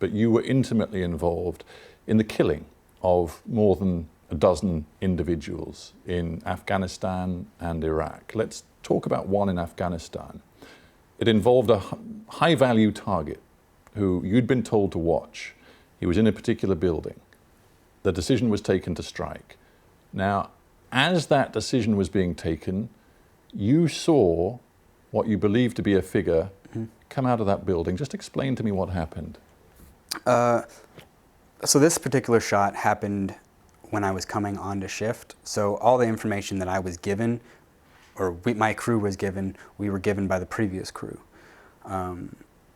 but you were intimately involved in the killing of more than a dozen individuals in Afghanistan and Iraq. Let's talk about one in Afghanistan. It involved a high-value target who you'd been told to watch. He was in a particular building. The decision was taken to strike. Now, as that decision was being taken, you saw what you believed to be a figure come out of that building. Just explain to me what happened. So this particular shot happened when I was coming onto shift. So all the information that I was given, or my crew was given, we were given by the previous crew.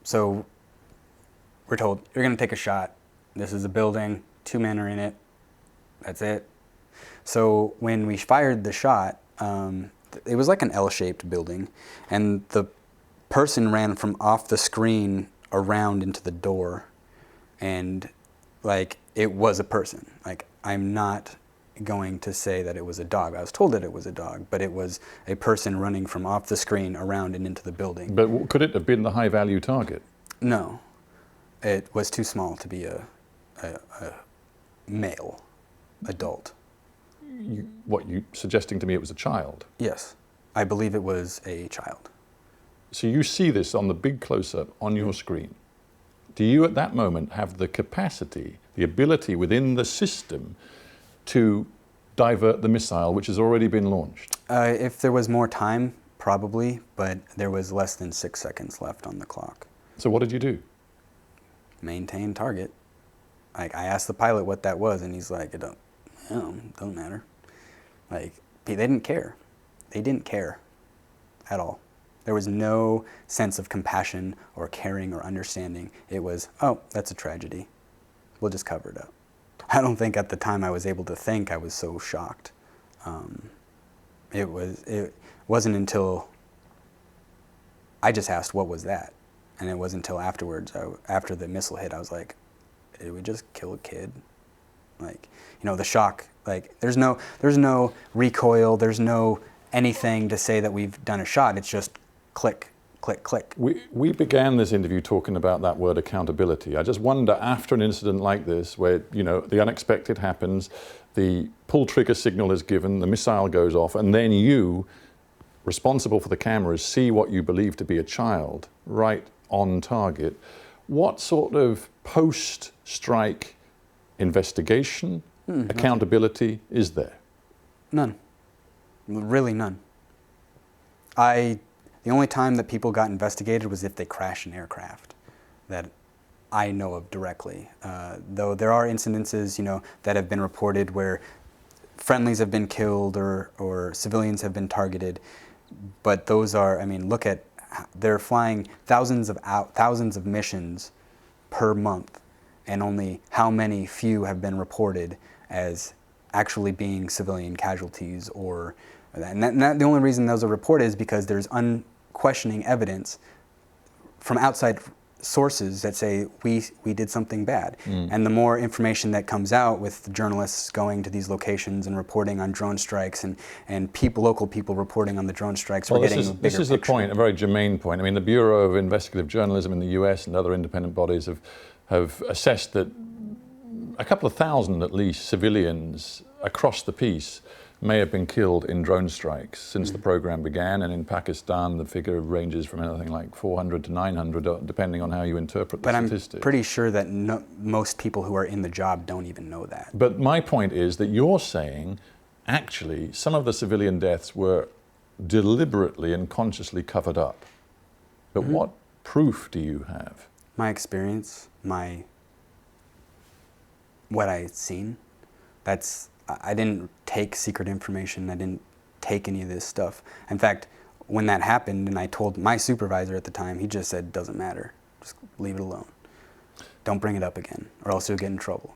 So we're told, you're gonna take a shot. This is a building, 2 men are in it, that's it. So when we fired the shot, it was like an L-shaped building, and the person ran from off the screen around into the door, and like, it was a person. Like, I'm not going to say that it was a dog. I was told that it was a dog, but it was a person running from off the screen around and into the building. But could it have been the high-value target? No, it was too small to be a male, adult. You suggesting to me it was a child? Yes, I believe it was a child. So you see this on the big close-up on your screen. Do you at that moment have the capacity, the ability within the system to divert the missile which has already been launched? If there was more time, probably, but there was less than 6 seconds left on the clock. So what did you do? Maintain target. Like, I asked the pilot what that was, and he's like, it don't matter. Like, they didn't care. They didn't care at all. There was no sense of compassion or caring or understanding. It was, oh, that's a tragedy. We'll just cover it up. I don't think at the time I was able to think. I was so shocked. It wasn't until I just asked, what was that? And it wasn't until afterwards, after the missile hit, I was like, did we just kill a kid? Like, you know, the shock, like, there's no recoil, there's no anything to say that we've done a shot. It's just click, click, click. We began this interview talking about that word accountability. I just wonder, after an incident like this, where, you know, the unexpected happens, the pull trigger signal is given, the missile goes off, and then you, responsible for the cameras, see what you believe to be a child right on target. What sort of post-strike investigation, accountability is there? None. Really none. The only time that people got investigated was if they crashed an aircraft that I know of directly. Though there are incidences, you know, that have been reported where friendlies have been killed or civilians have been targeted. But those are, I mean, look at, they're flying thousands of missions per month, and only how many few have been reported as actually being civilian casualties, and the only reason those are reported is because there's unquestioning evidence from outside sources that say we did something bad. And the more information that comes out with the journalists going to these locations and reporting on drone strikes and local people reporting on the drone strikes, we're getting a bigger This is picture. the point, a very germane point. I mean, the Bureau of Investigative Journalism in the US and other independent bodies have assessed that a couple of thousand, at least, civilians across the piece may have been killed in drone strikes since the program began, and in Pakistan the figure ranges from anything like 400 to 900, depending on how you interpret the statistics. But I'm pretty sure that most people who are in the job don't even know that. But my point is that you're saying, actually, some of the civilian deaths were deliberately and consciously covered up. But what proof do you have? My experience, what I've seen, I didn't take secret information. I didn't take any of this stuff. In fact, when that happened and I told my supervisor at the time, he just said, doesn't matter. Just leave it alone. Don't bring it up again, or else you'll get in trouble.